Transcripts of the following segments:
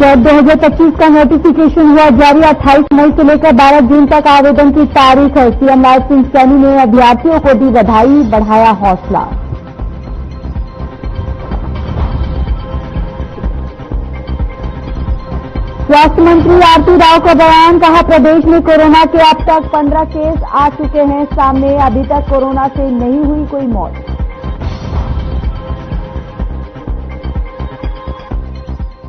Cat 2025 का notification हुआ जारी। 28 मई से लेकर 12 जून तक आवेदन की तारीख है। सीएम राज सिंह सैनी ने अभ्यर्थियों को दी बधाई, बढ़ाया हौसला। स्वास्थ्य मंत्री आरती राव का बयान, कहा प्रदेश में कोरोना के अब तक 15 केस आ चुके हैं सामने, अभी तक कोरोना से नहीं हुई कोई मौत।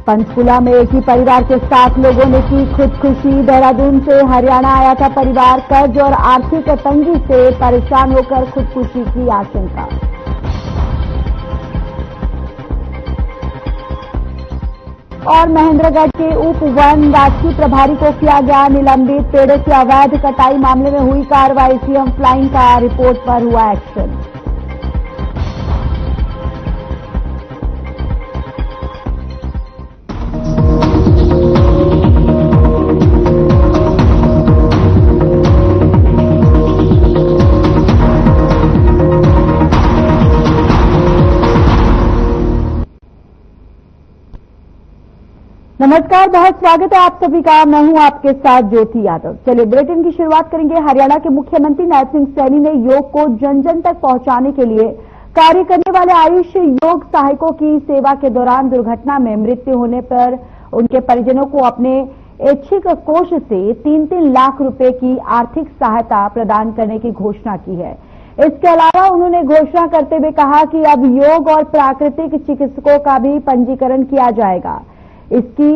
पंचकुला में एक ही परिवार के 7 लोगों ने की खुदकुशी। देहरादून से हरियाणा आया था परिवार, कर्ज और आर्थिक तंगी से परेशान होकर खुदकुशी की आशंका। और महेंद्रगढ़ के उप वन राजस्व प्रभारी को किया गया निलंबित। पेड़ों की अवैध कटाई मामले में हुई कार्रवाई। सीएम फ्लाइंग का रिपोर्ट पर हुआ एक्शन। नमस्कार, बहुत स्वागत है आप सभी का। मैं हूं आपके साथ ज्योति यादव। चलिए बुलेटिन की शुरुआत करेंगे। हरियाणा के मुख्यमंत्री राज सिंह सैनी ने योग को जन जन तक पहुंचाने के लिए कार्य करने वाले आयुष योग सहायकों की सेवा के दौरान दुर्घटना में मृत्यु होने पर उनके परिजनों को अपने ऐच्छिक कोष से 3-3 लाख रुपए की आर्थिक सहायता प्रदान करने की घोषणा की है। इसके अलावा उन्होंने घोषणा करते हुए कहा कि अब योग और प्राकृतिक चिकित्सकों का भी पंजीकरण किया जाएगा। इसकी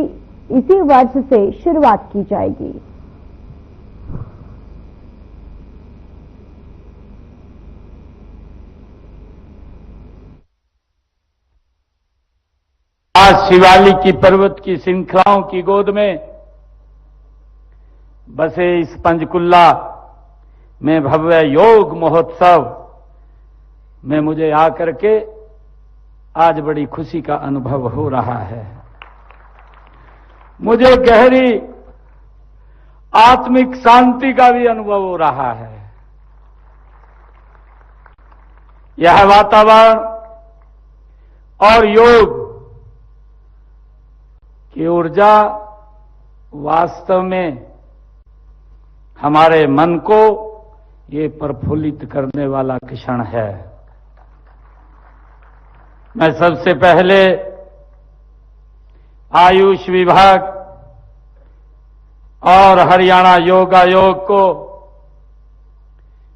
इसी वर्ष से शुरुआत की जाएगी। आज शिवालिक की पर्वत की श्रृंखलाओं की गोद में बसे इस पंचकुला में भव्य योग महोत्सव में मुझे आकर के आज बड़ी खुशी का अनुभव हो रहा है। मुझे गहरी आत्मिक शांति का भी अनुभव हो रहा है। यह वातावरण और योग की ऊर्जा वास्तव में हमारे मन को ये प्रफुल्लित करने वाला क्षण है। मैं सबसे पहले आयुष विभाग और हरियाणा योग आयोग को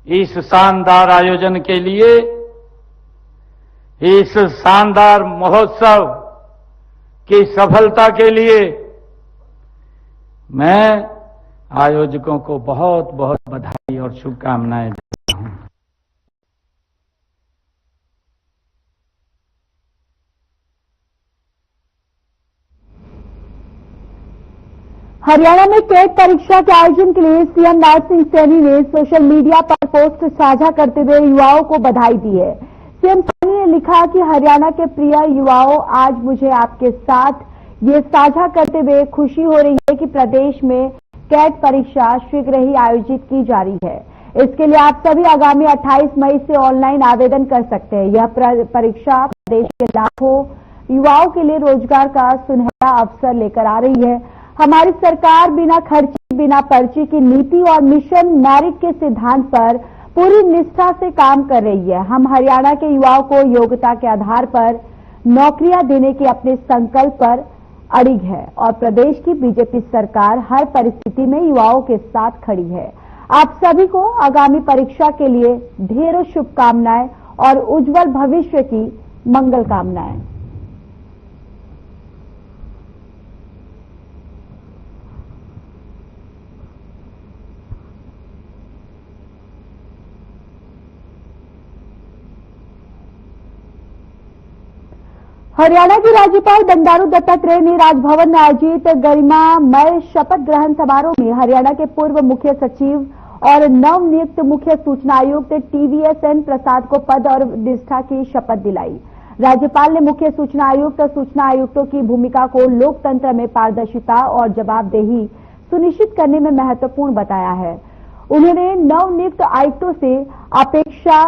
इस शानदार आयोजन के लिए, इस शानदार महोत्सव की सफलता के लिए मैं आयोजकों को बहुत बहुत बधाई और शुभकामनाएं देता हूं। हरियाणा में कैट परीक्षा के आयोजन के लिए सीएम राज सिंह सैनी ने सोशल मीडिया पर पोस्ट साझा करते हुए युवाओं को बधाई दी है। सीएम सैनी ने लिखा कि हरियाणा के प्रिय युवाओं, आज मुझे आपके साथ ये साझा करते हुए खुशी हो रही है कि प्रदेश में कैट परीक्षा शीघ्र ही आयोजित की जा रही है। इसके लिए आप सभी आगामी 28 मई से ऑनलाइन आवेदन कर सकते हैं। यह परीक्षा प्रदेश के लाखों युवाओं के लिए रोजगार का सुनहरा अवसर लेकर आ रही है। हमारी सरकार बिना खर्ची, बिना पर्ची की नीति और मिशन मेरिट के सिद्धांत पर पूरी निष्ठा से काम कर रही है। हम हरियाणा के युवाओं को योग्यता के आधार पर नौकरियां देने के अपने संकल्प पर अड़िग है और प्रदेश की बीजेपी सरकार हर परिस्थिति में युवाओं के साथ खड़ी है। आप सभी को आगामी परीक्षा के लिए ढेरों शुभकामनाएं और उज्जवल भविष्य की मंगल कामनाएं। हरियाणा की राज्यपाल बंडारू दत्तात्रेय ने राजभवन में आयोजित गरिमामय शपथ ग्रहण समारोह में हरियाणा के पूर्व मुख्य सचिव और नवनियुक्त मुख्य सूचना आयुक्त TVS प्रसाद को पद और निष्ठा की शपथ दिलाई। राज्यपाल ने मुख्य सूचना आयुक्तों की भूमिका को लोकतंत्र में पारदर्शिता और जवाबदेही सुनिश्चित करने में महत्वपूर्ण बताया है। उन्होंने नवनियुक्त आयुक्तों से अपेक्षा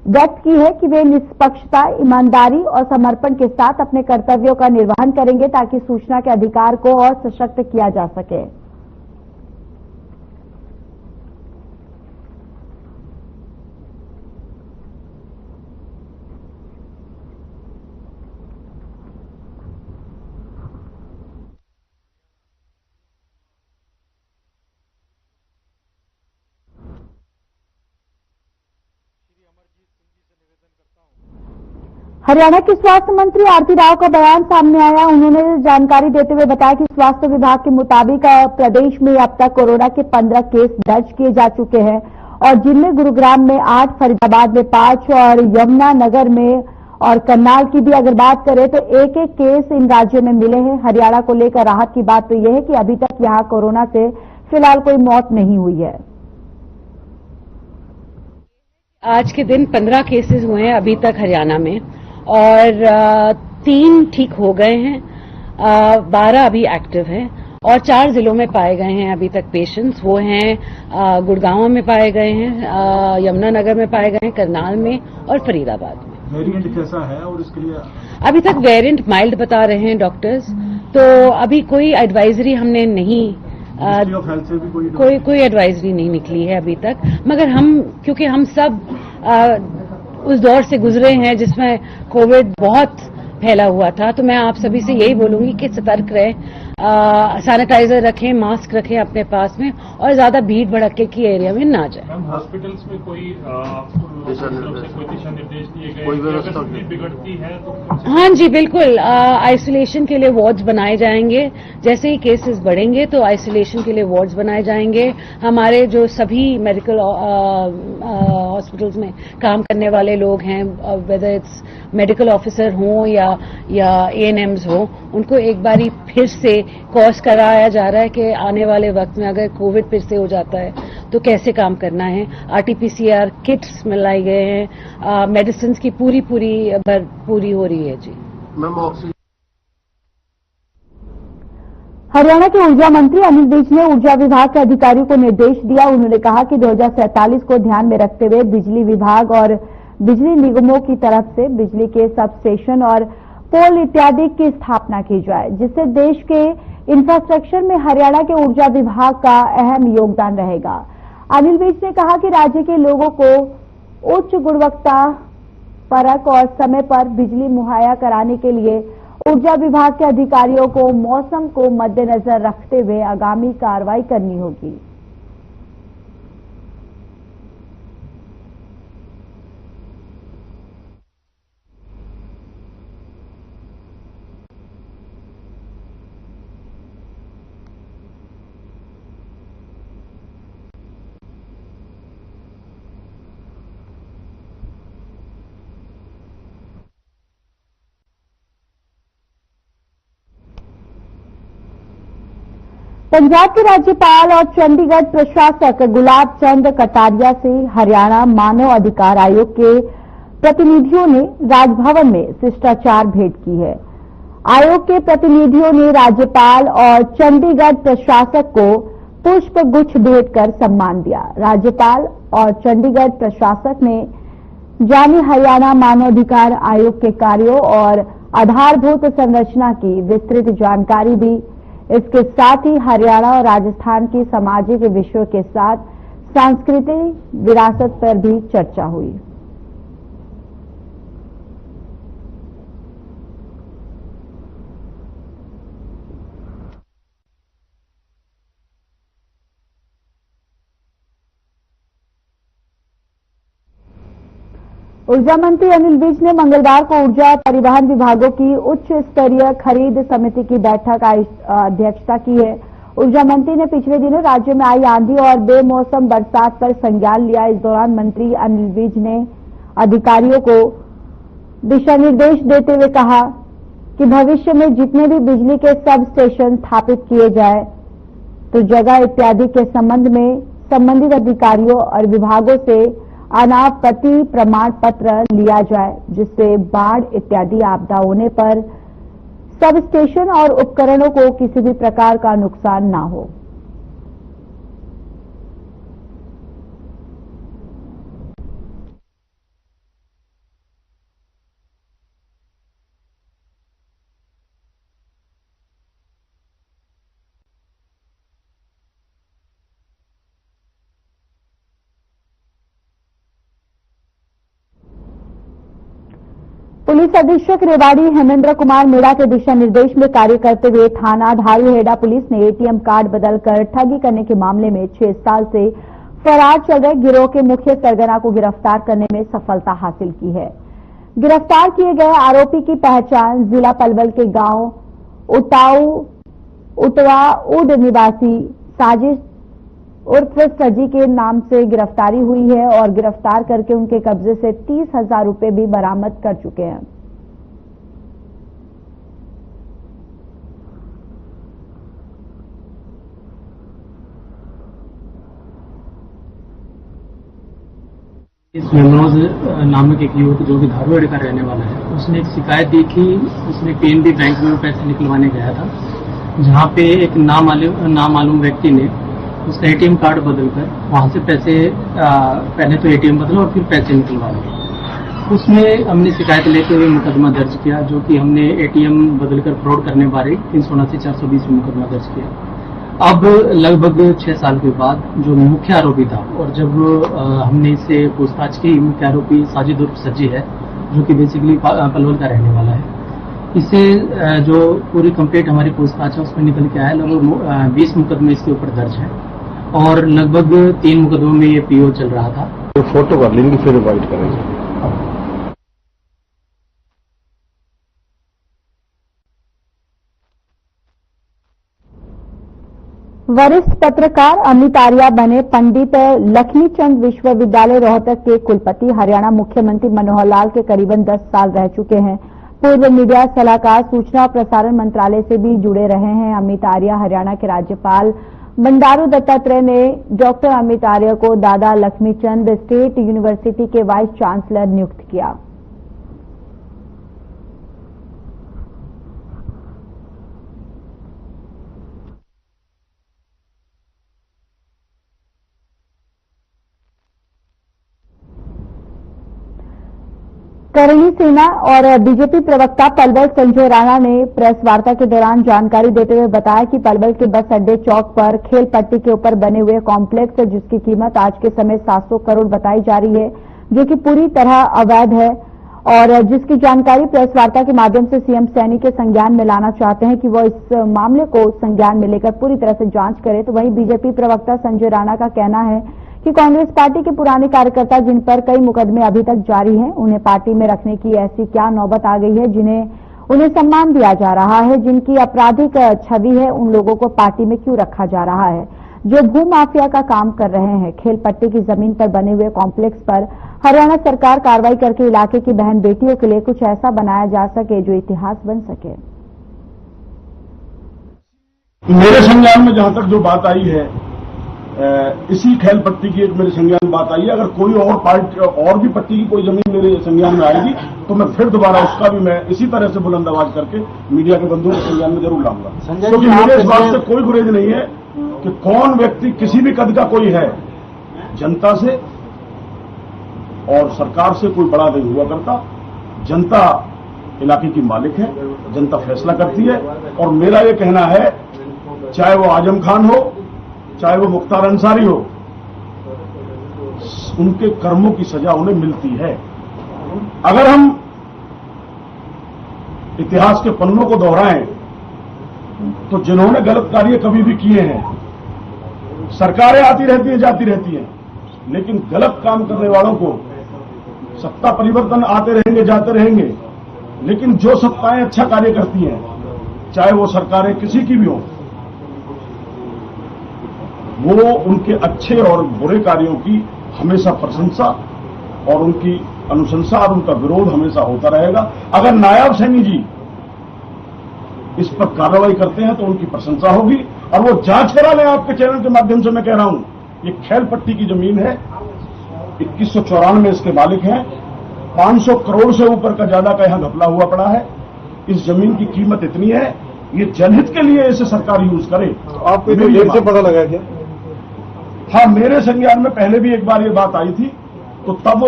व्यक्त की है कि वे निष्पक्षता, ईमानदारी और समर्पण के साथ अपने कर्तव्यों का निर्वहन करेंगे ताकि सूचना के अधिकार को और सशक्त किया जा सके। हरियाणा की स्वास्थ्य मंत्री आरती राव का बयान सामने आया। उन्होंने जानकारी देते हुए बताया कि स्वास्थ्य विभाग के मुताबिक प्रदेश में अब तक कोरोना के 15 केस दर्ज किए जा चुके हैं और जिनमें गुरुग्राम में 8, फरीदाबाद में 5 और यमुनानगर में और करनाल की भी अगर बात करें तो एक एक केस इन राज्यों में मिले हैं। हरियाणा को लेकर राहत की बात तो यह है कि अभी तक यहां कोरोना से फिलहाल कोई मौत नहीं हुई है। आज के दिन 15 केसेस हुए हैं अभी तक हरियाणा में और 3 ठीक हो गए हैं, 12 अभी एक्टिव हैं और 4 जिलों में पाए गए हैं अभी तक पेशेंट्स। वो हैं गुड़गांव में पाए गए हैं, यमुनानगर में पाए गए हैं, करनाल में और फरीदाबाद में। वेरिएंट कैसा है और इसके लिए अभी तक वेरिएंट माइल्ड बता रहे हैं डॉक्टर्स, तो अभी कोई एडवाइजरी हमने नहीं मिनिस्ट्री ऑफ हेल्थ से भी कोई एडवाइजरी नहीं निकली है अभी तक। मगर क्योंकि हम सब उस दौर से गुजरे हैं जिसमें कोविड बहुत फैला हुआ था, तो मैं आप सभी से यही बोलूंगी कि सतर्क रहें, सैनिटाइजर रखें, मास्क रखें अपने पास में और ज्यादा भीड़ भड़के की एरिया में ना जाए। मैम, हॉस्पिटल्स में कोई दिशा निर्देश दिए गए, कोई व्यवस्था बिगड़ती है तो हाँ जी बिल्कुल, आइसोलेशन के लिए वार्ड्स बनाए जाएंगे। जैसे ही केसेस बढ़ेंगे तो आइसोलेशन के लिए वार्ड्स बनाए जाएंगे। हमारे जो सभी मेडिकल हॉस्पिटल्स में काम करने वाले लोग हैं, वेदर इट्स मेडिकल ऑफिसर हों या एएनएम्स हों, उनको एक बारी फिर से कोर्स कराया जा रहा है कि आने वाले वक्त में अगर कोविड फिर से हो जाता है तो कैसे काम करना है। आरटीपीसीआर किट्स मिलाए गए हैं, मेडिसिन की पूरी हो रही है जी। हरियाणा के ऊर्जा मंत्री अनिल विज ने ऊर्जा विभाग के अधिकारियों को निर्देश दिया। उन्होंने कहा कि 2047 को ध्यान में रखते हुए बिजली विभाग और बिजली निगमों की तरफ से बिजली के सब स्टेशन और पोल इत्यादि की स्थापना की जाए, जिससे देश के इंफ्रास्ट्रक्चर में हरियाणा के ऊर्जा विभाग का अहम योगदान रहेगा। अनिल विज ने कहा कि राज्य के लोगों को उच्च गुणवत्ता परक और समय पर बिजली मुहैया कराने के लिए ऊर्जा विभाग के अधिकारियों को मौसम को मद्देनजर रखते हुए आगामी कार्रवाई करनी होगी। पंजाब के राज्यपाल और चंडीगढ़ प्रशासक गुलाब चंद कटारिया से हरियाणा मानव अधिकार आयोग के प्रतिनिधियों ने राजभवन में शिष्टाचार भेंट की है। आयोग के प्रतिनिधियों ने राज्यपाल और चंडीगढ़ प्रशासक को पुष्प गुच्छ भेंट कर सम्मान दिया। राज्यपाल और चंडीगढ़ प्रशासक ने जानी हरियाणा मानवाधिकार आयोग के कार्यों और आधारभूत संरचना की विस्तृत जानकारी दी। इसके साथ ही हरियाणा और राजस्थान की सामाजिक विषयों के साथ सांस्कृतिक विरासत पर भी चर्चा हुई। ऊर्जा मंत्री अनिल विज ने मंगलवार को ऊर्जा परिवहन विभागों की उच्च स्तरीय खरीद समिति की बैठक अध्यक्षता की है। ऊर्जा मंत्री ने पिछले दिनों राज्य में आई आंधी और बेमौसम बरसात पर संज्ञान लिया। इस दौरान मंत्री अनिल विज ने अधिकारियों को दिशा निर्देश देते हुए कहा कि भविष्य में जितने भी बिजली के सब स्टेशन स्थापित किए जाए तो जगह इत्यादि के संबंध में संबंधित अधिकारियों और विभागों से अनापत्ति प्रमाण पत्र लिया जाए, जिससे बाढ़ इत्यादि आपदा होने पर सब स्टेशन और उपकरणों को किसी भी प्रकार का नुकसान ना हो। पुलिस अधीक्षक रेवाड़ी हेमेंद्र कुमार मीणा के दिशा निर्देश में कार्य करते हुए थाना धारूहेड़ा पुलिस ने एटीएम कार्ड बदलकर ठगी करने के मामले में 6 साल से फरार चल रहे गिरोह के मुख्य सरगना को गिरफ्तार करने में सफलता हासिल की है। गिरफ्तार किए गए आरोपी की पहचान जिला पलवल के गांव उटवा उड निवासी साजिश उर्फ सजी के नाम से गिरफ्तारी हुई है और गिरफ्तार करके उनके कब्जे से 30,000 रुपए भी बरामद कर चुके हैं। इस मनोज नामक एक युवक जो कि धारूहेड़ा का रहने वाला है, उसने एक शिकायत दी कि उसने पीएनबी बैंक में पैसे निकलवाने गया था, जहां पे एक नामालूम व्यक्ति ने उसका एटीएम कार्ड बदलकर वहां से पैसे पहले तो एटीएम बदला और फिर पैसे निकलवा लिए। उसमें हमने शिकायत लेते हुए मुकदमा दर्ज किया, जो कि हमने एटीएम बदलकर फ्रॉड करने वाले 379/420 में मुकदमा दर्ज किया। अब लगभग 6 साल के बाद जो मुख्य आरोपी था, और जब हमने इससे पूछताछ की, मुख्य आरोपी साजिद उर्फ सज्जी है, जो कि बेसिकली पलवल का रहने वाला है। इससे जो पूरी कंप्लीट हमारी पूछताछ है उसमें निकल के आया लगभग 20 मुकदमे इसके ऊपर दर्ज है और लगभग 3 मुकदमों में ये पीओ चल रहा था। तो फोटो कर लेंगे फिर वाइट करेंगे। वरिष्ठ पत्रकार अमित आर्या बने पंडित लक्ष्मीचंद विश्वविद्यालय रोहतक के कुलपति। हरियाणा मुख्यमंत्री मनोहर लाल के करीबन 10 साल रह चुके हैं। पूर्व मीडिया सलाहकार, सूचना और प्रसारण मंत्रालय से भी जुड़े रहे हैं। अमित आर्या हरियाणा के राज्यपाल बंडारू दत्तात्रेय ने डॉक्टर अमित आर्य को दादा लक्ष्मीचंद स्टेट यूनिवर्सिटी के वाइस चांसलर नियुक्त किया। करणी सेना और बीजेपी प्रवक्ता पलवल संजय राणा ने प्रेस वार्ता के दौरान जानकारी देते हुए बताया कि पलवल के बस अड्डे चौक पर खेल पट्टी के ऊपर बने हुए कॉम्प्लेक्स, जिसकी कीमत आज के समय 700 करोड़ बताई जा रही है, जो कि पूरी तरह अवैध है और जिसकी जानकारी प्रेस वार्ता के माध्यम से सीएम सैनी के संज्ञान में लाना चाहते हैं कि वो इस मामले को संज्ञान में लेकर पूरी तरह से जांच करे। तो वहीं बीजेपी प्रवक्ता संजय राणा का कहना है कि कांग्रेस पार्टी के पुराने कार्यकर्ता, जिन पर कई मुकदमे अभी तक जारी हैं, उन्हें पार्टी में रखने की ऐसी क्या नौबत आ गई है जिन्हें उन्हें सम्मान दिया जा रहा है, जिनकी आपराधिक छवि है, उन लोगों को पार्टी में क्यों रखा जा रहा है, जो भू माफिया का काम कर रहे हैं। खेल पट्टी की जमीन पर बने हुए कॉम्प्लेक्स पर हरियाणा सरकार कार्रवाई करके इलाके की बहन बेटियों के लिए कुछ ऐसा बनाया जा सके जो इतिहास बन सके। मेरे संज्ञान में जहां तक जो बात आई है, इसी खेल पट्टी की एक मेरे संज्ञान में बात आई है। अगर कोई और पार्टी और भी पट्टी की कोई जमीन मेरे संज्ञान में आएगी तो मैं फिर दोबारा उसका भी मैं इसी तरह से बुलंद आवाज करके मीडिया के बंधुओं के संज्ञान में जरूर लाऊंगा, क्योंकि मेरे इस बात से कोई गुरेज नहीं है कि कौन व्यक्ति किसी भी कद का कोई है, जनता से और सरकार से कोई बड़ा नहीं हुआ करता। जनता इलाके की मालिक है, जनता फैसला करती है और मेरा ये कहना है, चाहे वो आजम खान हो, चाहे वो मुख्तार अंसारी हो, उनके कर्मों की सजा उन्हें मिलती है। अगर हम इतिहास के पन्नों को दोहराएं तो जिन्होंने गलत कार्य कभी भी किए हैं, सरकारें आती रहती हैं, जाती रहती हैं, लेकिन गलत काम करने वालों को सत्ता परिवर्तन आते रहेंगे, जाते रहेंगे, लेकिन जो सत्ताएं अच्छा कार्य करती हैं, चाहे वो सरकारें किसी की भी हो, वो उनके अच्छे और बुरे कार्यों की हमेशा प्रशंसा और उनकी अनुशंसा और उनका विरोध हमेशा होता रहेगा। अगर नायब सैनी जी इस पर कार्रवाई करते हैं तो उनकी प्रशंसा होगी और वो जांच करा लें। आपके चैनल के माध्यम से मैं कह रहा हूं, ये खेल पट्टी की जमीन है, 2194 में इसके मालिक हैं, 500 करोड़ से ऊपर का ज्यादा का यहां घपला हुआ पड़ा है। इस जमीन की कीमत इतनी है, ये जनहित के लिए इसे सरकार यूज करे। आपको देर से पता लगा क्या? हाँ, मेरे संज्ञान में पहले भी एक बार ये बात आई थी, तो तब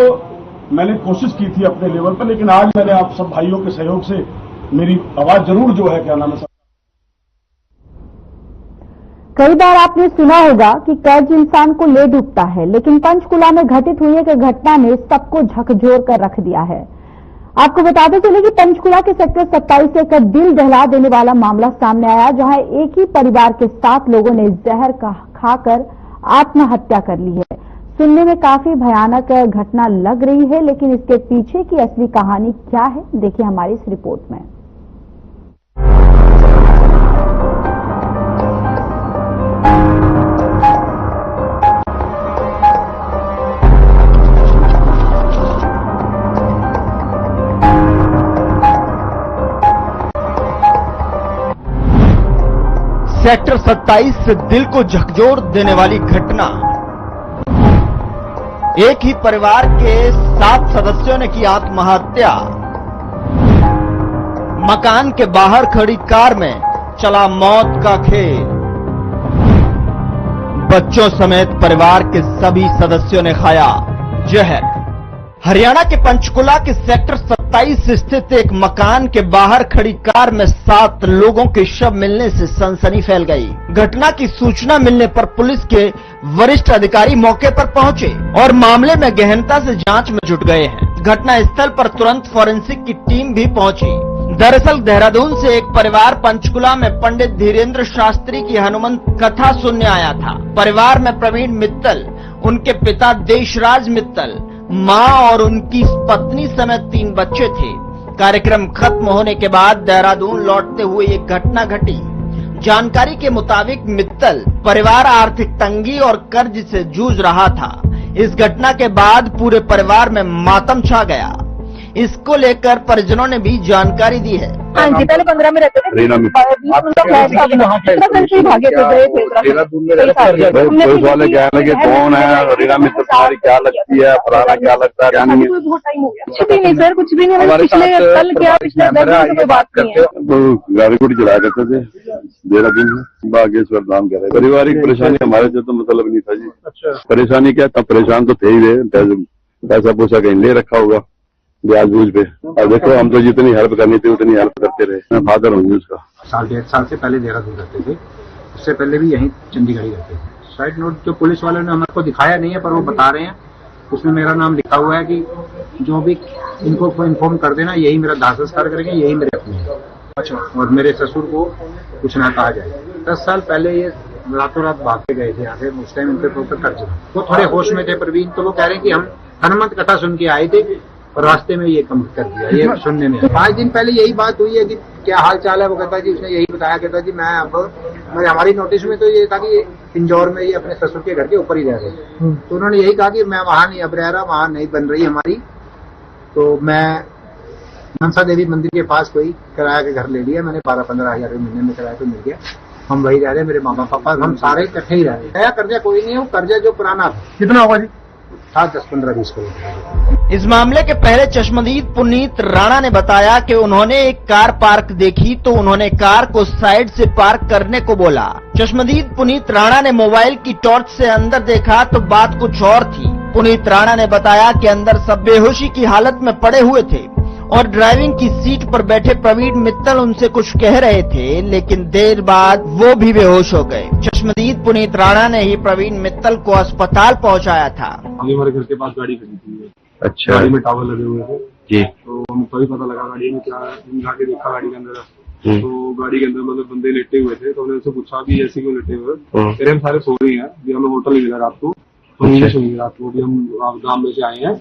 मैंने कोशिश की थी अपने लेवल पर, लेकिन आज मैंने आप सब भाइयों के सहयोग से मेरी आवाज जरूर जो है, क्या नाम है, कई बार आपने सुना होगा कि कर्ज इंसान को ले डूबता है, लेकिन पंचकुला में घटित हुई एक घटना ने सबको झकझोर कर रख दिया है। आपको बताते चले कि पंचकुला के सेक्टर 27 से एक दिल दहला देने वाला मामला सामने आया, जहां एक ही परिवार के 7 लोगों ने जहर खाकर आत्महत्या कर ली है। सुनने में काफी भयानक घटना लग रही है, लेकिन इसके पीछे की असली कहानी क्या है, देखिए हमारी इस रिपोर्ट में। सेक्टर 27 से दिल को झकझोर देने वाली घटना। एक ही परिवार के 7 सदस्यों ने की आत्महत्या। मकान के बाहर खड़ी कार में चला मौत का खेल। बच्चों समेत परिवार के सभी सदस्यों ने खाया जहर। हरियाणा के पंचकुला के सेक्टर 27 स्थित एक मकान के बाहर खड़ी कार में 7 लोगों के शव मिलने से सनसनी फैल गई। घटना की सूचना मिलने पर पुलिस के वरिष्ठ अधिकारी मौके पर पहुंचे और मामले में गहनता से जांच में जुट गए हैं। घटना स्थल पर तुरंत फॉरेंसिक की टीम भी पहुंची। दरअसल देहरादून से एक परिवार पंचकुला में पंडित धीरेन्द्र शास्त्री की हनुमंत कथा सुनने आया था। परिवार में प्रवीण मित्तल, उनके पिता देशराज मित्तल, मां और उनकी पत्नी समेत 3 बच्चे थे। कार्यक्रम खत्म होने के बाद देहरादून लौटते हुए एक घटना घटी। जानकारी के मुताबिक मित्तल परिवार आर्थिक तंगी और कर्ज से जूझ रहा था। इस घटना के बाद पूरे परिवार में मातम छा गया। इसको लेकर परिजनों ने भी जानकारी दी है। हाँ जी, पहले 15 में रहते थे, रीना में भागे थे, गए थे पुलिस वाले क्या है कि कौन है, रीना में तुम्हारी क्या लगती है, फलाना क्या लगता है, क्या नहीं है। बहुत टाइम हो गया। कुछ भी नहीं सर, कुछ भी नहीं। पिछले कल क्या पिछले 10 दिन से कोई बात नहीं है। गाड़ी गुड़ी चलाया करते थे देहरादून में, बागेश्वर धाम कह रहे। पारिवारिक परेशानी हमारे से तो मतलब नहीं था जी। परेशानी क्या, तब परेशान तो थे ही रहे। पैसा पूसा कहीं ले रखा होगा ब्याज बूझ पे। और देखो हम तो जितनी हेल्प करनी थी उतनी हेल्प करते रहे। मैं फादर हूँ उसका। 1.5 साल से पहले देहरादून रहते थे, उससे पहले भी यहीं चंडीगढ़ ही रहते थे। साइड नोट जो पुलिस वालों ने हमारे को दिखाया नहीं है, पर वो बता रहे हैं, उसमें मेरा नाम लिखा हुआ है कि जो भी इनको इन्फॉर्म कर देना, यही मेरा दाह संस्कार करेंगे, यही मेरे अपने हैं। अच्छा, और मेरे ससुर को कुछ ना कहा जाए। 10 साल पहले ये रातों रात भाग के गए थे यहाँ से। उस टाइम इनके ऊपर कर्ज था, वो थोड़े होश में थे प्रवीण, तो वो कह रहे हैं कि हम हनुमंत कथा सुन के आए थे और रास्ते में ये कम कर दिया। ये सुनने में 5 दिन पहले यही बात हुई है कि क्या हाल चाल है। वो कहता जी, उसने यही बताया, कहता जी मैं अब हमारी नोटिस में तो ये था कि इंदौर में ये अपने ससुर के घर के ऊपर ही रह रहे। तो उन्होंने यही कहा कि मैं वहां नहीं अब रह रहा, वहां नहीं बन रही हमारी, तो मैं मनसा देवी मंदिर के पास कोई किराया के घर ले लिया मैंने। 12-15 हजार महीने में किराया तो मिल गया। हम वही रह रहे, मेरे मामा पापा, हम सारे इकट्ठे ही रह रहे। नया कर्जा कोई नहीं है, वो कर्जा जो पुराना था। कितना होगा जी? 10-15-20 करोड़। इस मामले के पहले चश्मदीद पुनीत राणा ने बताया कि उन्होंने एक कार पार्क देखी तो उन्होंने कार को साइड से पार्क करने को बोला। चश्मदीद पुनीत राणा ने मोबाइल की टॉर्च से अंदर देखा तो बात कुछ और थी। पुनीत राणा ने बताया कि अंदर सब बेहोशी की हालत में पड़े हुए थे और ड्राइविंग की सीट पर बैठे प्रवीण मित्तल उनसे कुछ कह रहे थे, लेकिन देर बाद वो भी बेहोश हो गए। चश्मदीद पुनीत राणा ने ही प्रवीण मित्तल को अस्पताल पहुंचाया था। हमारे घर के पास गाड़ी खड़ी थी। अच्छा, गाड़ी में टावर लगे हुए थे जी। तो हमको भी पता लगा गाड़ी में क्या, जाके देखा गाड़ी के अंदर, तो गाड़ी के अंदर मतलब बंदे लेटे हुए थे। तो हमने उनसे पूछा भी ऐसे क्यों लेटे हुए, कह रहे हम सारे सो रहे हैं, अभी हमें होटल नहीं मिला रात को, तो नीचे सोएंगे रात को, अभी हम गांव में से आए हैं।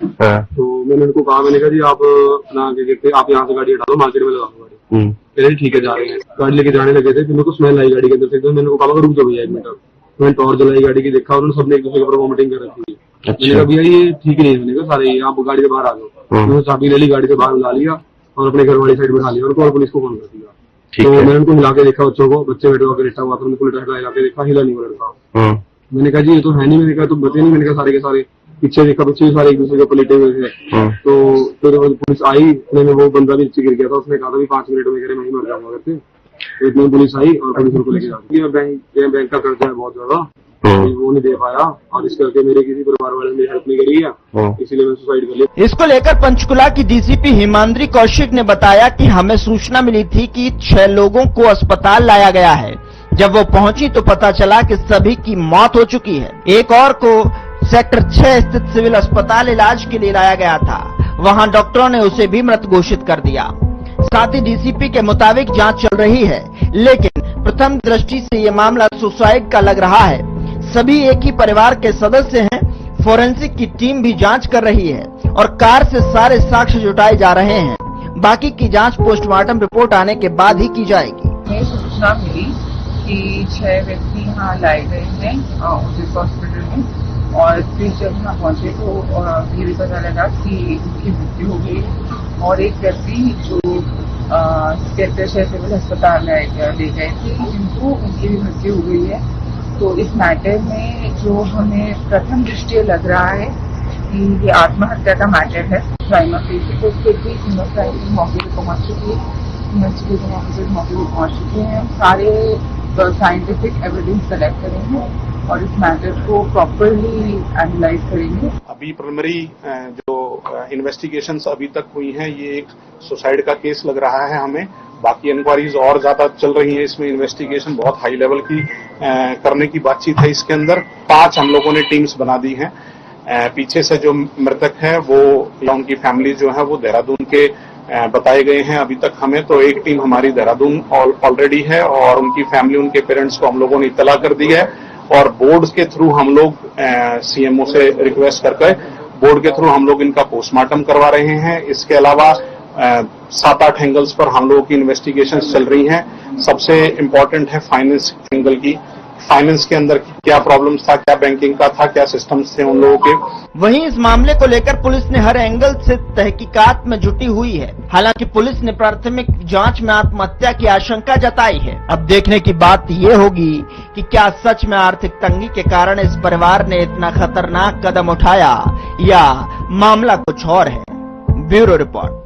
तो मैंने उनको कहा, मैंने कहा जी आप अपना क्या कहते हैं, आप यहाँ से गाड़ी हटा दो, मार्केट में लगा दो गाड़ी। कह रहे ठीक है, जा रहे हैं। गाड़ी लेके जाने लगे थे, मेरे को स्मेल आई गाड़ी के अंदर से। तो मैंने को कहा रुक जाओ भैया 1 मिनट। मैंने टॉर्च जलाई गाड़ी की, देखा उन्होंने सबने एक दूसरे के ऊपर वॉमिटिंग कर रखी थी। मैंने कहा भैया ये ठीक नहीं है, मैंने कहा सारे आप गाड़ी से बाहर आ जाओ। उन्होंने चाबी ले ली, गाड़ी से बाहर ला लिया और अपने घर वाली साइड बैठा लिया और पुलिस को फोन कर दिया। तो मैंने उनको हिला के देखा, बच्चों को, बच्चे बैठे होकर लेटा हुआ था, उनको हिला के देखा, हिला नहीं वो लड़का। मैंने कहा जी ये तो है नहीं, मैंने कहा तुम बचे नहीं, मैंने कहा सारे के सारे। पीछे देखा, बच्चे भी सारे एक दूसरे के ऊपर लेटे हुए थे। तो फिर पुलिस आई, इतने वो बंदा भी नीचे गिर गया था, उसने कहा था भी 5 मिनट में, कह रहे मैं ही मर जाऊंगा करते। तो इतनी पुलिस आई और पुलिस उनको लेके जाती है। बैंक का कर्जा है बहुत ज्यादा, वो नहीं दे पाया और इस करके मेरे किसी परिवार वाले ने हेल्प नहीं करी है, इसीलिए मैं सुसाइड कर लिया। इसको लेकर पंचकुला की डीसीपी हिमांद्री कौशिक ने बताया कि हमें सूचना मिली थी कि 6 लोगों को अस्पताल लाया गया है। जब वो पहुंची तो पता चला कि सभी की मौत हो चुकी है। एक और को सेक्टर 6 स्थित सिविल अस्पताल इलाज के लिए लाया गया था। वहां डॉक्टरों ने उसे भी मृत घोषित कर दिया। साथ ही डीसीपी के मुताबिक जांच चल रही है, लेकिन प्रथम दृष्टि से ये मामला सुसाइड का लग रहा है। सभी एक ही परिवार के सदस्य हैं। फोरेंसिक की टीम भी जांच कर रही है और कार से सारे साक्ष्य जुटाए जा रहे हैं। बाकी की जांच पोस्टमार्टम रिपोर्ट आने के बाद ही की जाएगी। हमें सूचना मिली कि 6 व्यक्ति यहाँ लाए गए हैं उस हॉस्पिटल में, और फिर जब यहाँ पहुंचे तो ये भी पता लगा कि उनकी मृत्यु हो गई है। और एक व्यक्ति जो सेक्टर सिविल अस्पताल ले गए थे, जिनको उनकी भी मृत्यु हो गई है। तो इस मैटर में जो हमें प्रथम दृष्टया लग रहा है कि ये आत्महत्या का मैटर है, प्राइमा फेसी, तो उसके भी इन्वेस्टिगेशन मौके पर पहुंच चुकी है। इन्वेस्टिगेशन ऑफिसर मौके पर पहुंच चुके हैं। सारे साइंटिफिक एविडेंस कलेक्ट करेंगे और इस मैटर को प्रॉपरली एनालाइज करेंगे। अभी प्राइमरी जो इन्वेस्टिगेशंस अभी तक हुई हैं, ये एक सुसाइड का केस लग रहा है हमें। बाकी इंक्वायरीज और ज्यादा चल रही हैं। इसमें इन्वेस्टिगेशन बहुत हाई लेवल की करने की बातचीत है। इसके अंदर 5 हम लोगों ने टीम्स बना दी हैं। पीछे से जो मृतक है वो या उनकी फैमिली जो है वो देहरादून के बताए गए हैं अभी तक हमें। तो एक टीम हमारी देहरादून ऑलरेडी है और उनकी फैमिली, उनके पेरेंट्स को हम लोगों ने इत्तला कर दी है। और बोर्ड के थ्रू हम लोग सीएमओ से रिक्वेस्ट करके बोर्ड के थ्रू हम लोग इनका पोस्टमार्टम करवा रहे हैं। इसके अलावा 7-8 एंगल्स पर हम लोगों की इन्वेस्टिगेशन चल रही हैं। सबसे इम्पोर्टेंट है फाइनेंस एंगल की। फाइनेंस के अंदर क्या प्रॉब्लम्स था, क्या बैंकिंग का था, क्या सिस्टम्स थे उन लोगों के। वहीं इस मामले को लेकर पुलिस ने हर एंगल से तहकीकात में जुटी हुई है। हालांकि पुलिस ने प्राथमिक जांच में आत्महत्या की आशंका जताई है। अब देखने की बात ये होगी कि क्या सच में आर्थिक तंगी के कारण इस परिवार ने इतना खतरनाक कदम उठाया या मामला कुछ और है। Bureau report.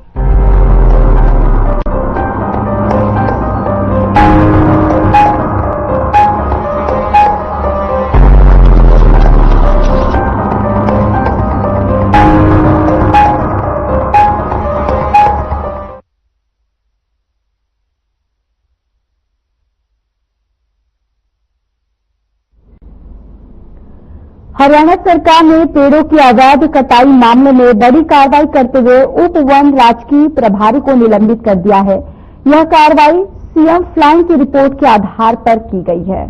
हरियाणा सरकार ने पेड़ों की अवैध कटाई मामले में बड़ी कार्रवाई करते हुए उप वन राजकीय प्रभारी को निलंबित कर दिया है। यह कार्रवाई सीएम फ्लाइंग की रिपोर्ट के आधार पर की गई है।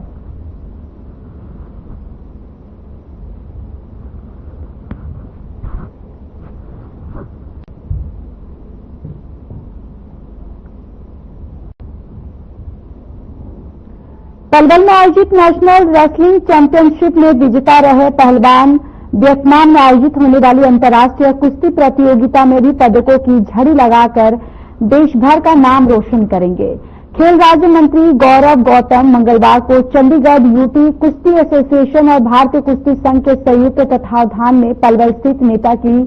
पलवल में आयोजित नेशनल रेसलिंग चैंपियनशिप में विजेता रहे पहलवान वियतनाम में आयोजित होने वाली अंतर्राष्ट्रीय कुश्ती प्रतियोगिता में भी पदकों की झड़ी लगाकर देश भर का नाम रोशन करेंगे। खेल राज्य मंत्री गौरव गौतम मंगलवार को चंडीगढ़ यूटी कुश्ती एसोसिएशन और भारतीय कुश्ती संघ के संयुक्त तत्वावधान में पलवल स्थित नेताजी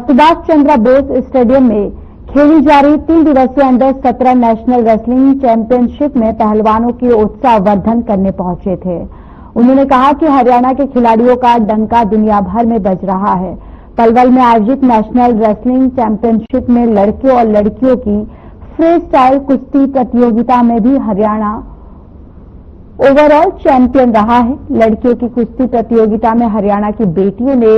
सुभाष चंद्र बोस स्टेडियम में खेली जा रही 3 दिवसीय अंडर 17 नेशनल रेसलिंग चैंपियनशिप में पहलवानों की उत्साहवर्धन करने पहुंचे थे। उन्होंने कहा कि हरियाणा के खिलाड़ियों का डंका दुनिया भर में बज रहा है। पलवल में आयोजित नेशनल रेसलिंग चैंपियनशिप में लड़कियों और लड़कियों की फ्री स्टाइल कुश्ती प्रतियोगिता में भी हरियाणा ओवरऑल चैंपियन रहा है। लड़कियों की कुश्ती प्रतियोगिता में हरियाणा की बेटियों ने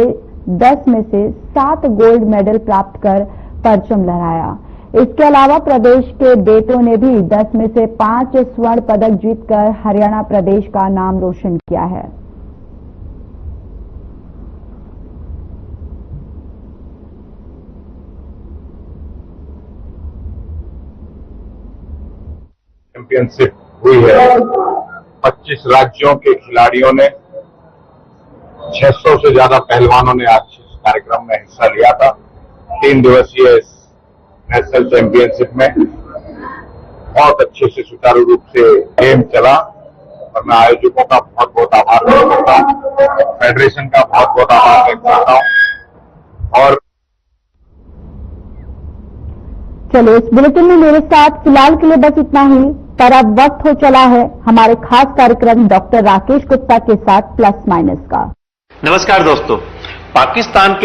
10 में से 7 गोल्ड मेडल प्राप्त कर परचम लहराया। इसके अलावा प्रदेश के बेटों ने भी 10 में से 5 स्वर्ण पदक जीतकर हरियाणा प्रदेश का नाम रोशन किया है। चैंपियनशिप हुई है। 25 राज्यों के खिलाड़ियों ने 600 से ज्यादा पहलवानों ने आज इस कार्यक्रम में हिस्सा लिया था। 3 दिवसीय नेशनल चैंपियनशिप में बहुत अच्छे से सुचारू रूप से गेम चला और मैं आयोजकों का बहुत बहुत आभार व्यक्त करता हूँ, फेडरेशन का बहुत बहुत आभार व्यक्त करता हूँ। और चलिए, इस बुलेटिन में मेरे साथ फिलहाल के लिए बस इतना ही, पर अब वक्त हो चला है हमारे खास कार्यक्रम डॉक्टर राकेश गुप्ता के साथ प्लस माइनस का। नमस्कार दोस्तों, पाकिस्तान के